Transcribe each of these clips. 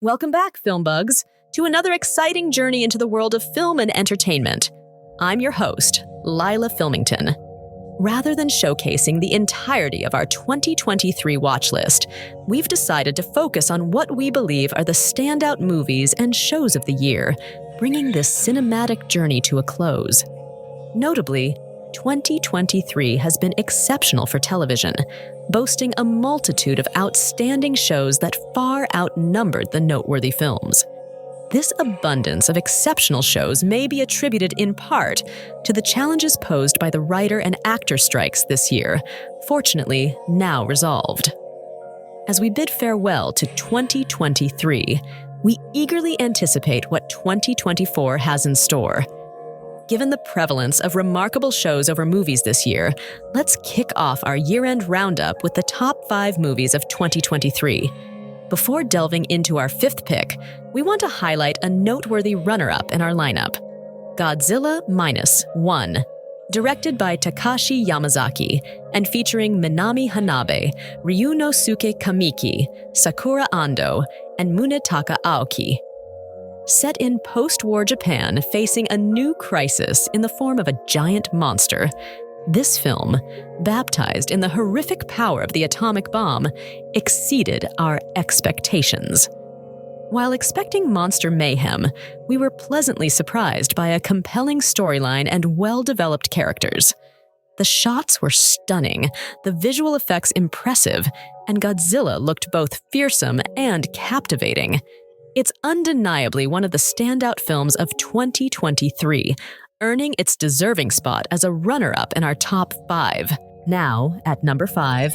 Welcome back, FilmBugs, to another exciting journey into the world of film and entertainment. I'm your host, Lila Filmington. Rather than showcasing the entirety of our 2023 watch list, we've decided to focus on what we believe are the standout movies and shows of the year, bringing this cinematic journey to a close. Notably, 2023 has been exceptional for television, boasting a multitude of outstanding shows that far outnumbered the noteworthy films. This abundance of exceptional shows may be attributed in part to the challenges posed by the writer and actor strikes this year, fortunately now resolved. As we bid farewell to 2023, we eagerly anticipate what 2024 has in store. Given the prevalence of remarkable shows over movies this year, let's kick off our year-end roundup with the top 5 movies of 2023. Before delving into our 5th pick, we want to highlight a noteworthy runner-up in our lineup, Godzilla Minus One, directed by Takashi Yamazaki and featuring Minami Hanabe, Ryunosuke Kamiki, Sakura Ando, and Munetaka Aoki. Set in post-war Japan facing a new crisis in the form of a giant monster, this film, baptized in the horrific power of the atomic bomb, exceeded our expectations. While expecting monster mayhem, we were pleasantly surprised by a compelling storyline and well-developed characters. The shots were stunning, the visual effects impressive, and Godzilla looked both fearsome and captivating. It's undeniably one of the standout films of 2023, earning its deserving spot as a runner-up in our top 5. Now, at number 5,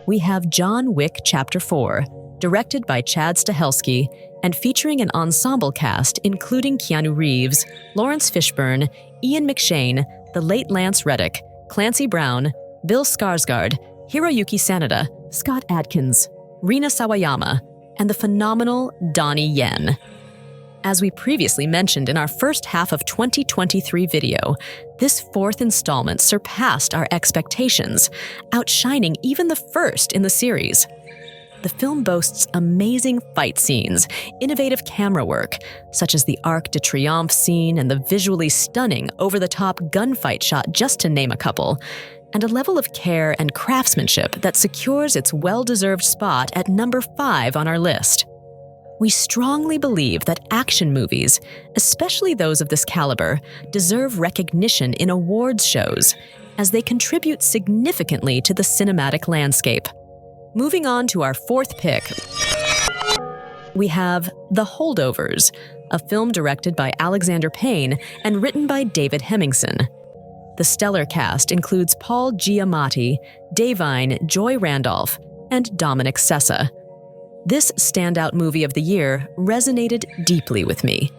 we have John Wick Chapter 4, directed by Chad Stahelski and featuring an ensemble cast including Keanu Reeves, Lawrence Fishburne, Ian McShane, the late Lance Reddick, Clancy Brown, Bill Skarsgård, Hiroyuki Sanada, Scott Adkins, Rina Sawayama, and the phenomenal Donnie Yen. As we previously mentioned in our first half of 2023 video, this 4th installment surpassed our expectations, outshining even the first in the series. The film boasts amazing fight scenes, innovative camera work, such as the Arc de Triomphe scene and the visually stunning over-the-top gunfight shot, just to name a couple, and a level of care and craftsmanship that secures its well-deserved spot at number 5 on our list. We strongly believe that action movies, especially those of this caliber, deserve recognition in awards shows, as they contribute significantly to the cinematic landscape. Moving on to our 4th pick, we have The Holdovers, a film directed by Alexander Payne and written by David Hemmingson. The stellar cast includes Paul Giamatti, Davine Joy Randolph, and Dominic Sessa. This standout movie of the year resonated deeply with me.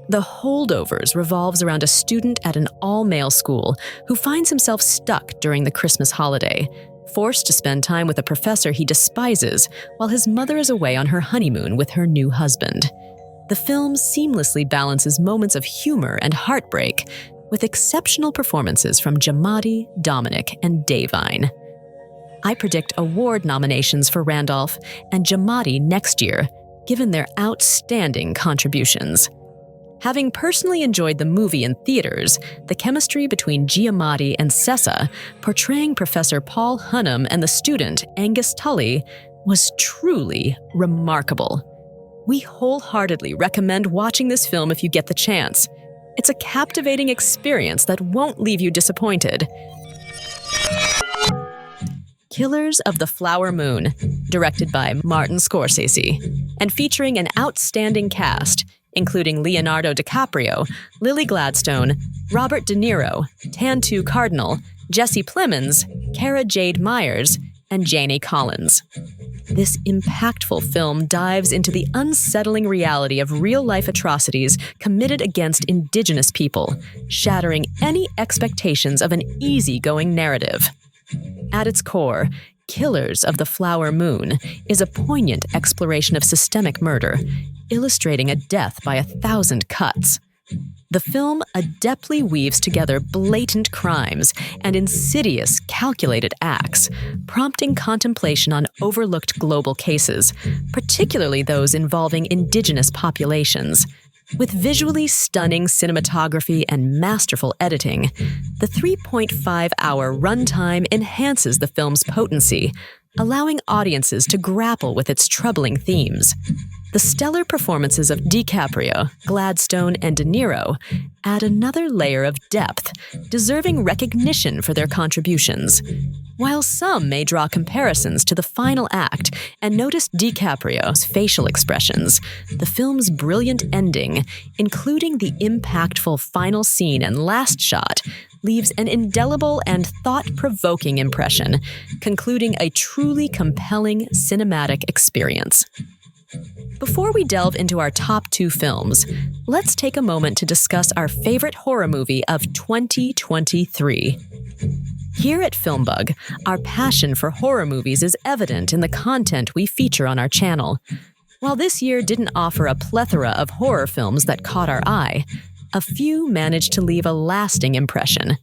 The Holdovers revolves around a student at an all-male school who finds himself stuck during the Christmas holiday, forced to spend time with a professor he despises while his mother is away on her honeymoon with her new husband. The film seamlessly balances moments of humor and heartbreak with exceptional performances from Giamatti, Dominic, and Davine. I predict award nominations for Randolph and Giamatti next year, given their outstanding contributions. Having personally enjoyed the movie in theaters, the chemistry between Giamatti and Sessa, portraying Professor Paul Hunnam and the student Angus Tully, was truly remarkable. We wholeheartedly recommend watching this film if you get the chance. It's a captivating experience that won't leave you disappointed. Killers of the Flower Moon, directed by Martin Scorsese, and featuring an outstanding cast, including Leonardo DiCaprio, Lily Gladstone, Robert De Niro, Tantu Cardinal, Jesse Plemons, Cara Jade Myers, and Janie Collins. This impactful film dives into the unsettling reality of real-life atrocities committed against Indigenous people, shattering any expectations of an easygoing narrative. At its core, Killers of the Flower Moon is a poignant exploration of systemic murder, illustrating a death by 1,000 cuts. The film adeptly weaves together blatant crimes and insidious, calculated acts, prompting contemplation on overlooked global cases, particularly those involving indigenous populations. With visually stunning cinematography and masterful editing, the 3.5-hour runtime enhances the film's potency, allowing audiences to grapple with its troubling themes. The stellar performances of DiCaprio, Gladstone, and De Niro add another layer of depth, deserving recognition for their contributions. While some may draw comparisons to the final act and notice DiCaprio's facial expressions, the film's brilliant ending, including the impactful final scene and last shot, leaves an indelible and thought-provoking impression, concluding a truly compelling cinematic experience. Before we delve into our top 2 films, let's take a moment to discuss our favorite horror movie of 2023. Here at FilmBug, our passion for horror movies is evident in the content we feature on our channel. While this year didn't offer a plethora of horror films that caught our eye, a few managed to leave a lasting impression.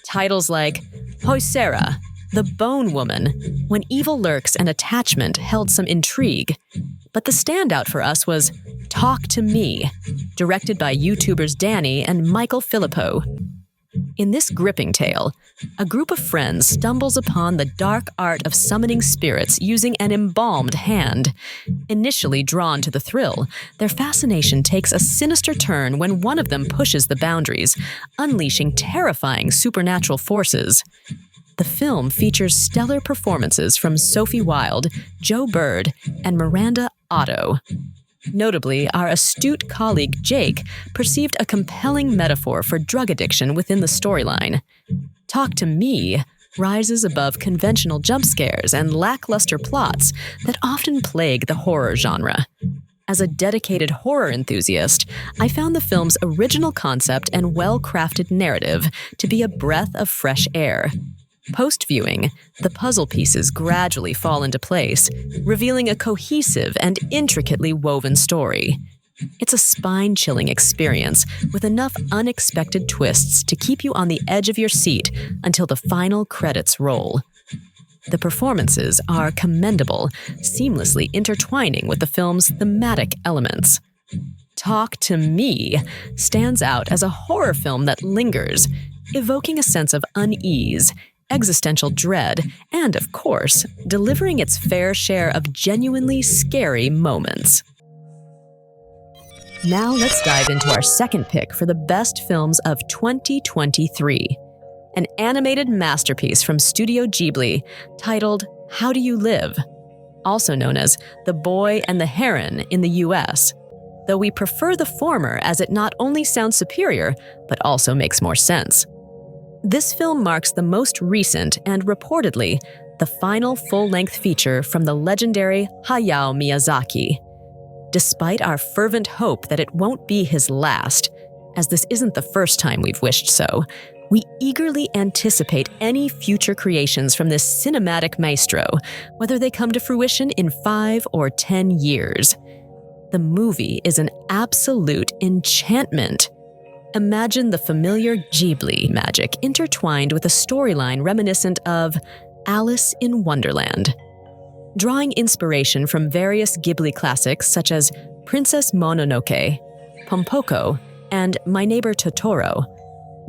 Titles like Hoysera, The Bone Woman, When Evil Lurks and Attachment held some intrigue, but the standout for us was Talk to Me, directed by YouTubers Danny and Michael Filippo. In this gripping tale, a group of friends stumbles upon the dark art of summoning spirits using an embalmed hand. Initially drawn to the thrill, their fascination takes a sinister turn when one of them pushes the boundaries, unleashing terrifying supernatural forces. The film features stellar performances from Sophie Wilde, Joe Bird, and Miranda Otto. Notably, our astute colleague Jake perceived a compelling metaphor for drug addiction within the storyline. Talk to Me rises above conventional jump scares and lackluster plots that often plague the horror genre. As a dedicated horror enthusiast, I found the film's original concept and well-crafted narrative to be a breath of fresh air. Post-viewing, the puzzle pieces gradually fall into place, revealing a cohesive and intricately woven story. It's a spine-chilling experience with enough unexpected twists to keep you on the edge of your seat until the final credits roll. The performances are commendable, seamlessly intertwining with the film's thematic elements. Talk to Me stands out as a horror film that lingers, evoking a sense of unease, existential dread, and, of course, delivering its fair share of genuinely scary moments. Now let's dive into our second pick for the best films of 2023, an animated masterpiece from Studio Ghibli titled How Do You Live?, also known as The Boy and the Heron in the US, though we prefer the former as it not only sounds superior, but also makes more sense. This film marks the most recent and, reportedly, the final full-length feature from the legendary Hayao Miyazaki. Despite our fervent hope that it won't be his last, as this isn't the first time we've wished so, we eagerly anticipate any future creations from this cinematic maestro, whether they come to fruition in 5 or 10 years. The movie is an absolute enchantment. Imagine the familiar Ghibli magic intertwined with a storyline reminiscent of Alice in Wonderland. Drawing inspiration from various Ghibli classics such as Princess Mononoke, Pompoko, and My Neighbor Totoro,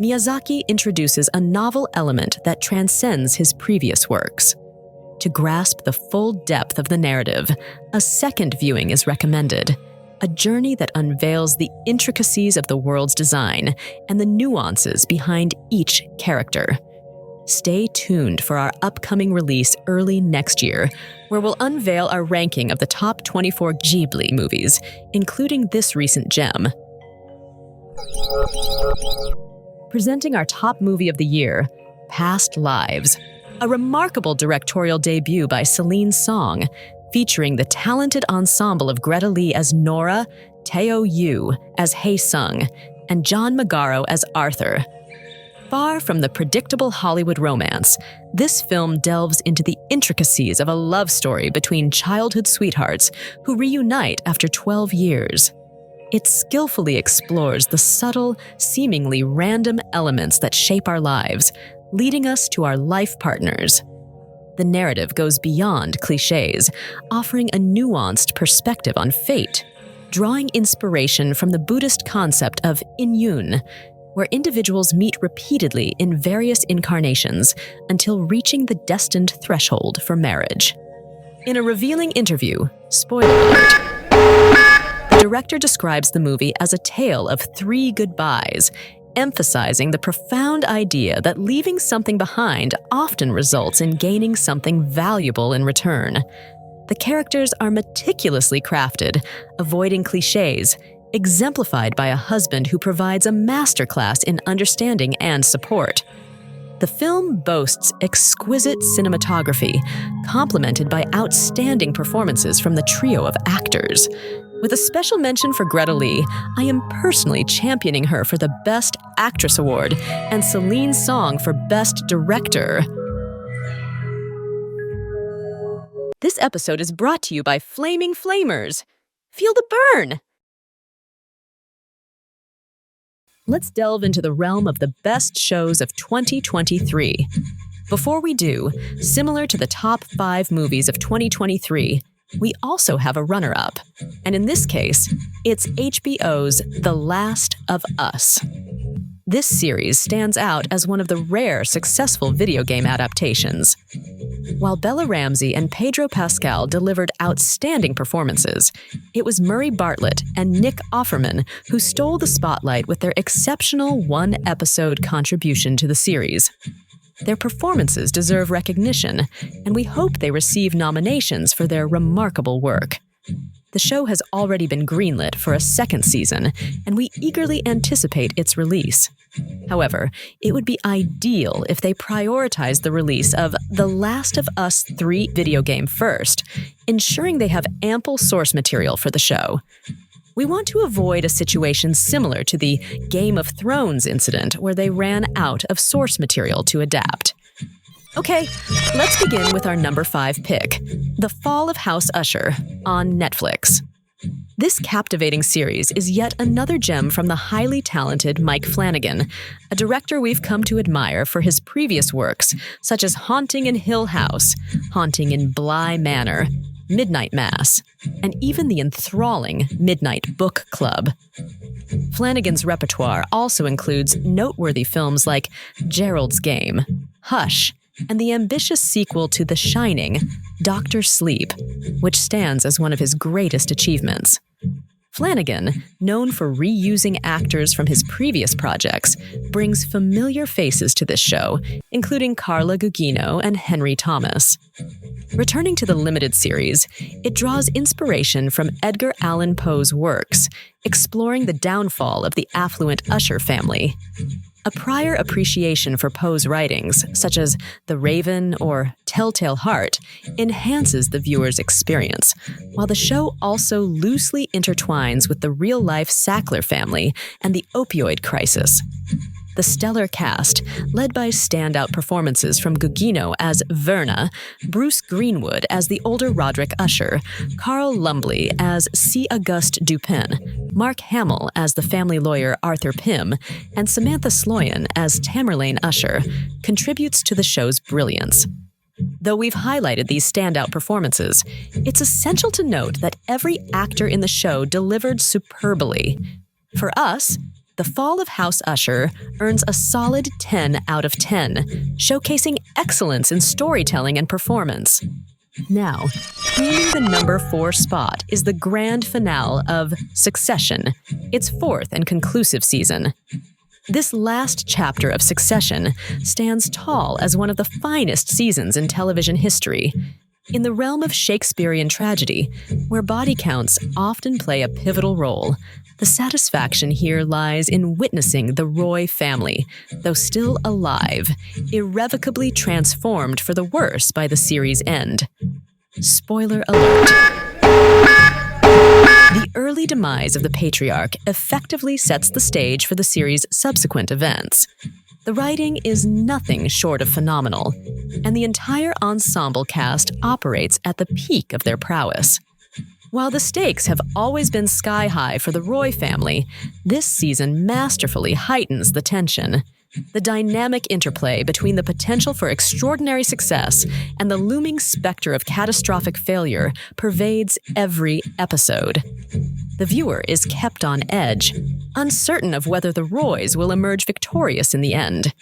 Miyazaki introduces a novel element that transcends his previous works. To grasp the full depth of the narrative, a second viewing is recommended, a journey that unveils the intricacies of the world's design and the nuances behind each character. Stay tuned for our upcoming release early next year, where we'll unveil our ranking of the top 24 Ghibli movies, including this recent gem. Presenting our top movie of the year, Past Lives, a remarkable directorial debut by Celine Song, featuring the talented ensemble of Greta Lee as Nora, Teo Yu as Hae Sung, and John Magaro as Arthur. Far from the predictable Hollywood romance, this film delves into the intricacies of a love story between childhood sweethearts who reunite after 12 years. It skillfully explores the subtle, seemingly random elements that shape our lives, leading us to our life partners. The narrative goes beyond cliches, offering a nuanced perspective on fate, drawing inspiration from the Buddhist concept of Inyun, where individuals meet repeatedly in various incarnations until reaching the destined threshold for marriage. In a revealing interview, spoiler alert, the director describes the movie as a tale of 3 goodbyes, emphasizing the profound idea that leaving something behind often results in gaining something valuable in return. The characters are meticulously crafted, avoiding cliches, exemplified by a husband who provides a masterclass in understanding and support. The film boasts exquisite cinematography, complemented by outstanding performances from the trio of actors. With a special mention for Greta Lee, I am personally championing her for the Best Actress Award and Celine Song for Best Director. This episode is brought to you by Flaming Flamers. Feel the burn! Let's delve into the realm of the best shows of 2023. Before we do, similar to the top 5 movies of 2023, we also have a runner-up. And in this case, it's HBO's The Last of Us. This series stands out as one of the rare successful video game adaptations. While Bella Ramsey and Pedro Pascal delivered outstanding performances, it was Murray Bartlett and Nick Offerman who stole the spotlight with their exceptional one-episode contribution to the series. Their performances deserve recognition, and we hope they receive nominations for their remarkable work. The show has already been greenlit for a 2nd season, and we eagerly anticipate its release. However, it would be ideal if they prioritized the release of The Last of Us 3 video game first, ensuring they have ample source material for the show. We want to avoid a situation similar to the Game of Thrones incident where they ran out of source material to adapt. Okay, let's begin with our number 5 pick, The Fall of House Usher, on Netflix. This captivating series is yet another gem from the highly talented Mike Flanagan, a director we've come to admire for his previous works, such as Haunting in Hill House, Haunting in Bly Manor, Midnight Mass, and even the enthralling Midnight Book Club. Flanagan's repertoire also includes noteworthy films like Gerald's Game, Hush, and the ambitious sequel to The Shining, Dr. Sleep, which stands as one of his greatest achievements. Flanagan, known for reusing actors from his previous projects, brings familiar faces to this show, including Carla Gugino and Henry Thomas. Returning to the limited series, it draws inspiration from Edgar Allan Poe's works, exploring the downfall of the affluent Usher family. A prior appreciation for Poe's writings, such as The Raven or Telltale Heart, enhances the viewer's experience, while the show also loosely intertwines with the real-life Sackler family and the opioid crisis. The stellar cast, led by standout performances from Gugino as Verna, Bruce Greenwood as the older Roderick Usher, Carl Lumbly as C. Auguste Dupin, Mark Hamill as the family lawyer Arthur Pym, and Samantha Sloyan as Tamerlane Usher, contributes to the show's brilliance. Though we've highlighted these standout performances, it's essential to note that every actor in the show delivered superbly. For us, The Fall of House Usher earns a solid 10 out of 10, showcasing excellence in storytelling and performance. Now, claiming the number 4 spot is the grand finale of Succession, its 4th and conclusive season. This last chapter of Succession stands tall as one of the finest seasons in television history. In the realm of Shakespearean tragedy, where body counts often play a pivotal role, the satisfaction here lies in witnessing the Roy family, though still alive, irrevocably transformed for the worse by the series' end. Spoiler alert. The early demise of the patriarch effectively sets the stage for the series' subsequent events. The writing is nothing short of phenomenal, and the entire ensemble cast operates at the peak of their prowess. While the stakes have always been sky-high for the Roy family, this season masterfully heightens the tension. The dynamic interplay between the potential for extraordinary success and the looming specter of catastrophic failure pervades every episode. The viewer is kept on edge, uncertain of whether the Roys will emerge victorious in the end.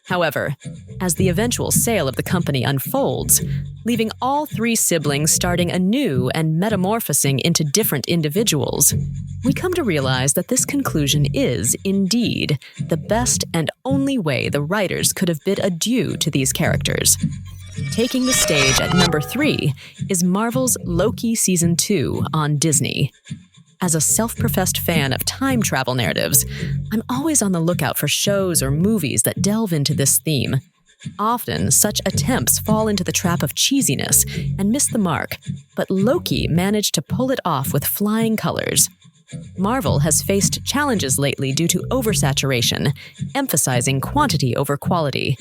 However, as the eventual sale of the company unfolds, leaving all three siblings starting anew and metamorphosing into different individuals, we come to realize that this conclusion is, indeed, the best and only way the writers could have bid adieu to these characters. Taking the stage at number 3 is Marvel's Loki Season 2 on Disney. As a self-professed fan of time travel narratives, I'm always on the lookout for shows or movies that delve into this theme. Often, such attempts fall into the trap of cheesiness and miss the mark, but Loki managed to pull it off with flying colors. Marvel has faced challenges lately due to oversaturation, emphasizing quantity over quality.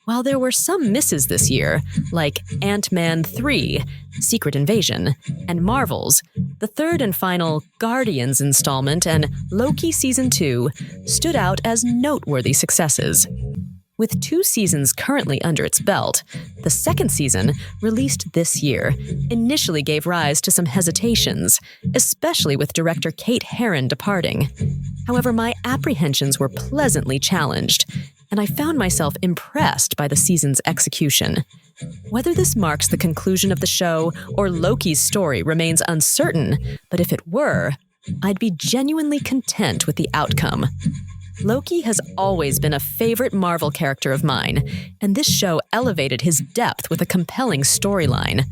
While there were some misses this year, like Ant-Man 3, Secret Invasion, and Marvel's, the third and final Guardians installment and Loki Season 2 stood out as noteworthy successes. With 2 seasons currently under its belt, the second season, released this year, initially gave rise to some hesitations, especially with director Kate Herron departing. However, my apprehensions were pleasantly challenged, and I found myself impressed by the season's execution. Whether this marks the conclusion of the show or Loki's story remains uncertain, but if it were, I'd be genuinely content with the outcome. Loki has always been a favorite Marvel character of mine, and this show elevated his depth with a compelling storyline.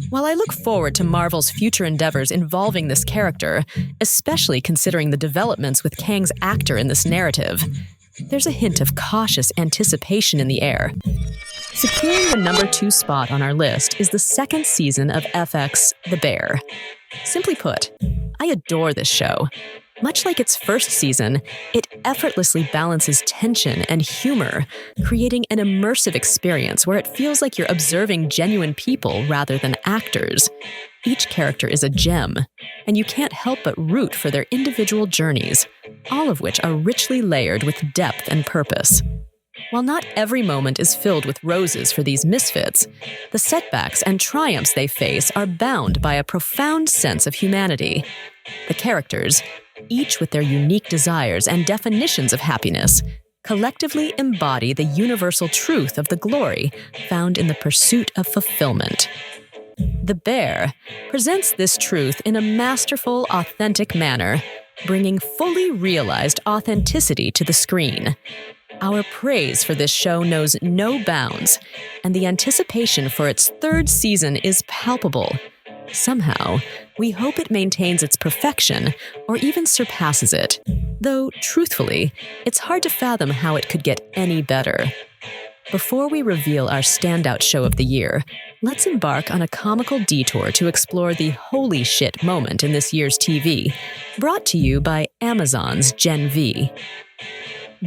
While I look forward to Marvel's future endeavors involving this character, especially considering the developments with Kang's actor in this narrative, there's a hint of cautious anticipation in the air. Securing the number 2 spot on our list is the second season of FX The Bear. Simply put, I adore this show. Much like its first season, it effortlessly balances tension and humor, creating an immersive experience where it feels like you're observing genuine people rather than actors. Each character is a gem, and you can't help but root for their individual journeys, all of which are richly layered with depth and purpose. While not every moment is filled with roses for these misfits, the setbacks and triumphs they face are bound by a profound sense of humanity. The characters, each with their unique desires and definitions of happiness, collectively embody the universal truth of the glory found in the pursuit of fulfillment. The Bear presents this truth in a masterful, authentic manner, bringing fully realized authenticity to the screen. Our praise for this show knows no bounds, and the anticipation for its third season is palpable. Somehow, we hope it maintains its perfection or even surpasses it, though, truthfully, it's hard to fathom how it could get any better. Before we reveal our standout show of the year, let's embark on a comical detour to explore the holy shit moment in this year's TV, brought to you by Amazon's Gen V.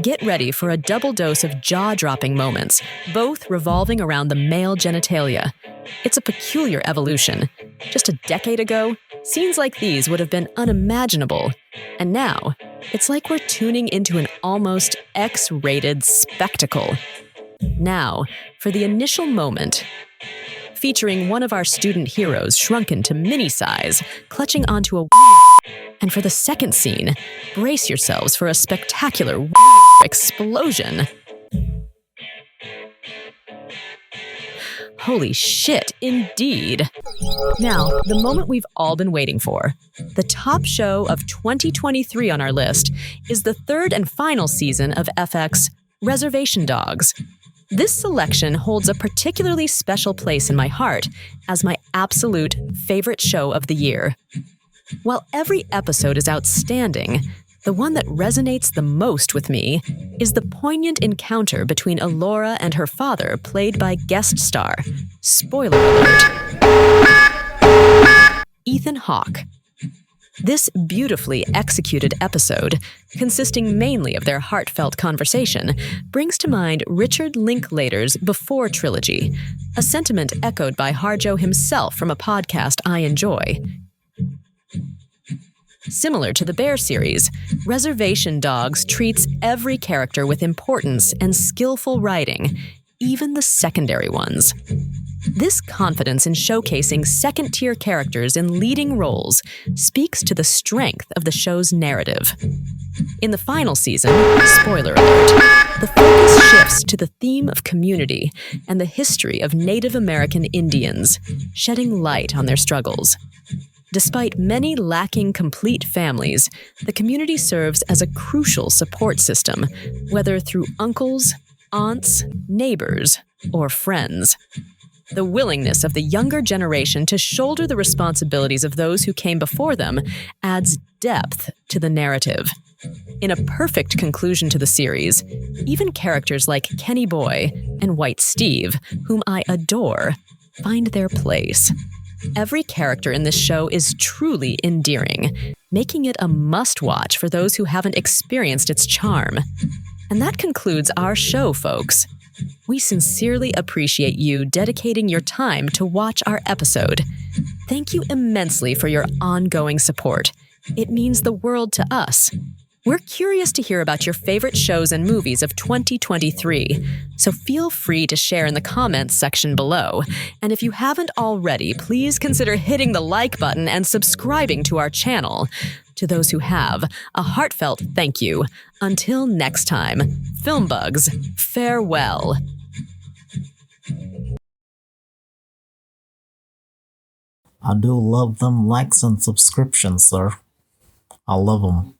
Get ready for a double dose of jaw-dropping moments, both revolving around the male genitalia. It's a peculiar evolution. Just a decade ago, scenes like these would have been unimaginable. And now, it's like we're tuning into an almost X-rated spectacle. Now, for the initial moment, featuring one of our student heroes shrunken to mini-size, clutching onto a and for the second scene, brace yourselves for a spectacular explosion. Holy shit, indeed. Now, the moment we've all been waiting for. The top show of 2023 on our list is the third and final season of FX Reservation Dogs. This selection holds a particularly special place in my heart as my absolute favorite show of the year. While every episode is outstanding, the one that resonates the most with me is the poignant encounter between Elora and her father, played by guest star, spoiler alert, Ethan Hawke. This beautifully executed episode, consisting mainly of their heartfelt conversation, brings to mind Richard Linklater's Before trilogy, a sentiment echoed by Harjo himself from a podcast I enjoy. Similar to the Bear series, Reservation Dogs treats every character with importance and skillful writing, even the secondary ones. This confidence in showcasing second-tier characters in leading roles speaks to the strength of the show's narrative. In the final season, spoiler alert, the focus shifts to the theme of community and the history of Native American Indians, shedding light on their struggles. Despite many lacking complete families, the community serves as a crucial support system, whether through uncles, aunts, neighbors, or friends. The willingness of the younger generation to shoulder the responsibilities of those who came before them adds depth to the narrative. In a perfect conclusion to the series, even characters like Kenny Boy and White Steve, whom I adore, find their place. Every character in this show is truly endearing, making it a must-watch for those who haven't experienced its charm. And that concludes our show, folks. We sincerely appreciate you dedicating your time to watch our episode. Thank you immensely for your ongoing support. It means the world to us. We're curious to hear about your favorite shows and movies of 2023, so feel free to share in the comments section below. And if you haven't already, please consider hitting the like button and subscribing to our channel. To those who have, a heartfelt thank you. Until next time, FilmBugs, farewell. I do love them likes and subscriptions, sir. I love them.